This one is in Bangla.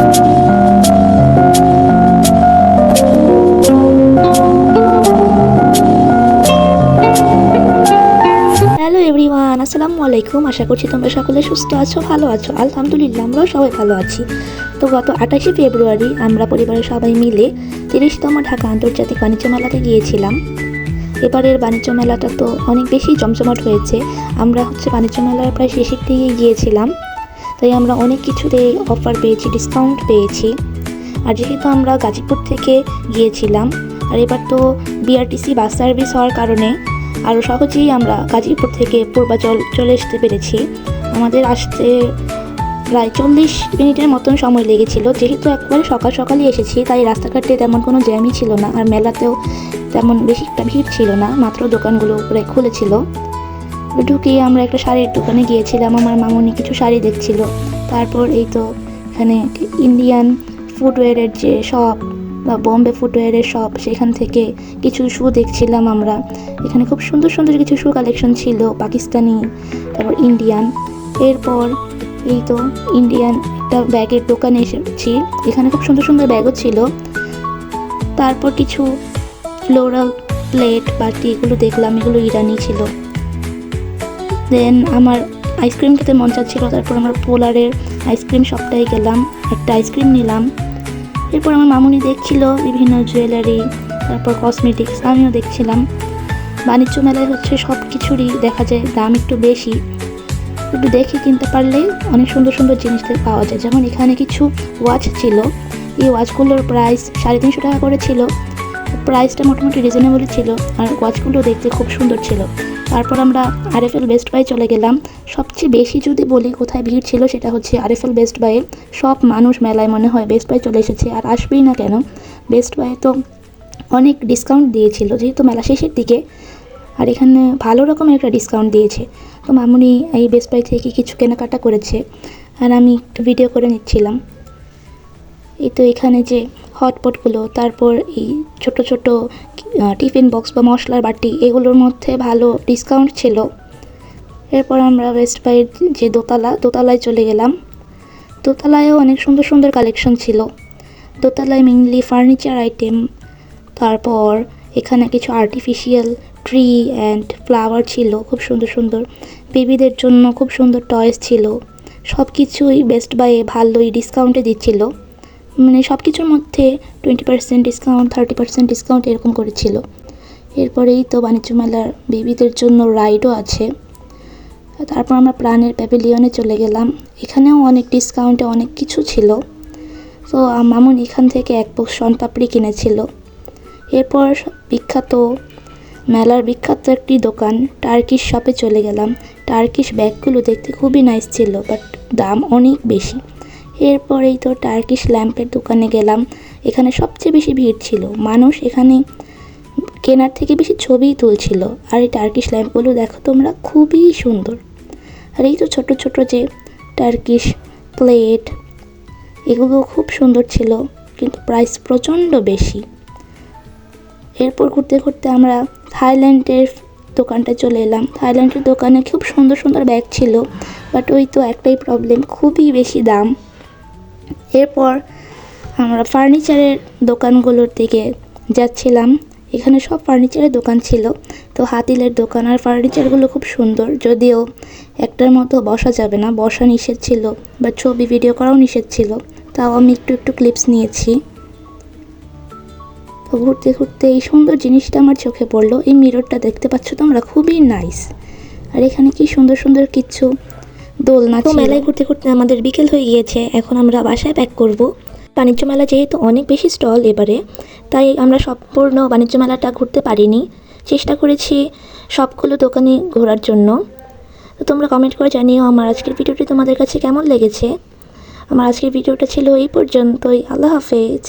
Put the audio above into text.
হ্যালো এভরিওয়ান, আসসালামু আলাইকুম। আশা করছি তোমরা সকলে সুস্থ আছো, ভালো আছো। আলহামদুলিল্লাহ, আমরাও সবাই ভালো আছি। তো গত 28শে ফেব্রুয়ারি আমরা পরিবারের সবাই মিলে 30তম ঢাকা আন্তর্জাতিক বাণিজ্য মেলাতে গিয়েছিলাম। এবারের বাণিজ্য মেলাটা তো অনেক বেশি জমজমাট হয়েছে। আমরা বাণিজ্য মেলার প্রায় শেষের দিকে গিয়েছিলাম, তাই আমরা অনেক কিছুতে অফার পেয়েছি, ডিসকাউন্ট পেয়েছি। আর যেহেতু আমরা গাজীপুর থেকে গিয়েছিলাম, আর এবার তো বিআরটিসি বাস সার্ভিস হওয়ার কারণে আরও সহজেই আমরা গাজীপুর থেকে পূর্বাচল চলে আসতে পেরেছি। আমাদের আসতে প্রায় 40 মিনিটের মতন সময় লেগেছিল। যেহেতু একবারে সকাল সকালই এসেছি, তাই রাস্তাঘাটে তেমন কোনো জ্যামই ছিল না, আর মেলাতেও তেমন বেশি একটা ভিড় ছিল না, মাত্র দোকানগুলো প্রায় খুলেছিল। ঢুকিয়ে আমরা একটা শাড়ির দোকানে গিয়েছিলাম, আমার মামুনি কিছু শাড়ি দেখছিল। তারপর এই তো এখানে ইন্ডিয়ান ফুটওয়্যারের যে শপ বা বম্বে ফুটওয়্যারের শপ, সেখান থেকে কিছু শু দেখছিলাম আমরা। এখানে খুব সুন্দর সুন্দর কিছু শু কালেকশন ছিল, পাকিস্তানি, তারপর ইন্ডিয়ান। এরপর এই তো ইন্ডিয়ান একটা ব্যাগের দোকানে এসেছি, এখানে খুব সুন্দর সুন্দর ব্যাগও ছিল। তারপর কিছু ফ্লোরাল প্লেট বাটি এগুলো দেখলাম, এগুলো ইরানি ছিল। দেন আমার আইসক্রিম খেতে মন চাচ্ছিল, তারপর আমরা পোলারের আইসক্রিম শপটায় গেলাম, একটা আইসক্রিম নিলাম। এরপর আমার মামুনি দেখছিল বিভিন্ন জুয়েলারি, তারপর কসমেটিক্স, আমিও দেখছিলাম। বাণিজ্য মেলায় সব কিছুরই দেখা যায় দাম একটু বেশি, একটু দেখে কিনতে পারলে অনেক সুন্দর সুন্দর জিনিস পাওয়া যায়। যেমন এখানে কিছু ওয়াচ ছিল, এই ওয়াচগুলোর প্রাইস 350 টাকা করে ছিল। প্রাইসটা মোটামুটি রিজনেবলই ছিল, আর ওয়াচগুলো দেখতে খুব সুন্দর ছিল। তারপর আমরা আরএফএল বেস্ট বাই চলে গেলাম। সবচেয়ে বেশি যদি বলি কোথায় ভিড় ছিল, সেটা হচ্ছে আরএফএল বেস্ট বাইয়ে। সব মানুষ মেলায় মনে হয় বেস্ট বাই চলে এসেছে, আর আসবেই না কেন। বেস্ট বাই তো অনেক ডিসকাউন্ট দিয়েছিল যেহেতু মেলা শেষের দিকে, আর এখানে ভালো রকমের একটা ডিসকাউন্ট দিয়েছে। তো মামুনি এই বেস্ট বাই থেকে কিছু কেনাকাটা করেছে, আর আমি একটু ভিডিও করে নিচ্ছিলাম। এই তো এখানে যে হটপটগুলো, তারপর এই ছোট ছোট টিফিন বক্স বা মশলার বাটি, এগুলোর মধ্যে ভালো ডিসকাউন্ট ছিল। এরপর আমরা বেস্ট বাইয়ের যে দোতলায় চলে গেলাম। দোতলায়ও অনেক সুন্দর সুন্দর কালেকশন ছিল। দোতলায় মেইনলি ফার্নিচার আইটেম, তারপর এখানে কিছু আর্টিফিশিয়াল ট্রি অ্যান্ড ফ্লাওয়ার ছিল, খুব সুন্দর সুন্দর। বেবিদের জন্য খুব সুন্দর টয়েস ছিল। সব কিছুই বেস্ট বাইয়ে ভালোই ডিসকাউন্টে দিচ্ছিল, মানে সব কিছুর মধ্যে 20% ডিসকাউন্ট, 30% ডিসকাউন্ট এরকম করেছিল। এরপরেই তো বাণিজ্য মেলার বেবিদের জন্য রাইডও আছে। তারপর আমরা প্রাণের প্যাভিলিয়নে চলে গেলাম, এখানেও অনেক ডিসকাউন্টে অনেক কিছু ছিল। তো মামুন এখান থেকে এক বক্স শনপাপড়ি কিনেছিল। এরপর মেলার বিখ্যাত একটি দোকান টার্কিশ শপে চলে গেলাম। টার্কিশ ব্যাগগুলো দেখতে খুবই নাইস ছিল, বাট দাম অনেক বেশি। এরপরেই তো টার্কিশ ল্যাম্পের দোকানে গেলাম, এখানে সবচেয়ে বেশি ভিড় ছিল। মানুষ এখানে কেনার থেকে বেশি ছবিই তুলছিল। আর এই টার্কিশ ল্যাম্পগুলো দেখো তোমরা, খুবই সুন্দর। আর এই তো ছোট ছোট যে টার্কিশ প্লেট, এগুলো খুব সুন্দর ছিল, কিন্তু প্রাইস প্রচণ্ড বেশি। এরপর ঘুরতে ঘুরতে আমরা থাইল্যান্ডের দোকানটা চলে এলাম। থাইল্যান্ডের দোকানে খুব সুন্দর সুন্দর ব্যাগ ছিল, বাট ওই তো একটাই প্রবলেম, খুবই বেশি দাম। এরপর আমরা ফার্নিচারের দোকানগুলোর দিকে যাচ্ছিলাম, এখানে সব ফার্নিচারের দোকান ছিল। তো হাতিলের দোকান, আর ফার্নিচারগুলো খুব সুন্দর, যদিও একটার মতো বসা যাবে না, বসা নিষেধ ছিল, বা ছবি ভিডিও করাও নিষেধ ছিল। তাও আমি একটু একটু ক্লিপস নিয়েছি। তো ঘুরতে ঘুরতে এই সুন্দর জিনিসটা আমার চোখে পড়লো, এই মিররটা দেখতে পাচ্ছ তোমরা, খুবই নাইস। আর এখানে কি সুন্দর সুন্দর কিছু দোলনা ছিল। মেলায় ঘুরতে ঘুরতে আমাদের বিকেল হয়ে গিয়েছে, এখন আমরা বাসায় প্যাক করব। বাণিজ্য মেলা যেহেতু অনেক বেশি স্টল এবারে, তাই আমরা সম্পূর্ণ বাণিজ্য মেলাটা ঘুরতে পারিনি। চেষ্টা করেছি সবগুলো দোকানে ঘোরার জন্য। তো তোমরা কমেন্ট করে জানিও আমার আজকের ভিডিওটি তোমাদের কাছে কেমন লেগেছে। আমার আজকের ভিডিওটা ছিল এই পর্যন্তই। আল্লাহ হাফেজ।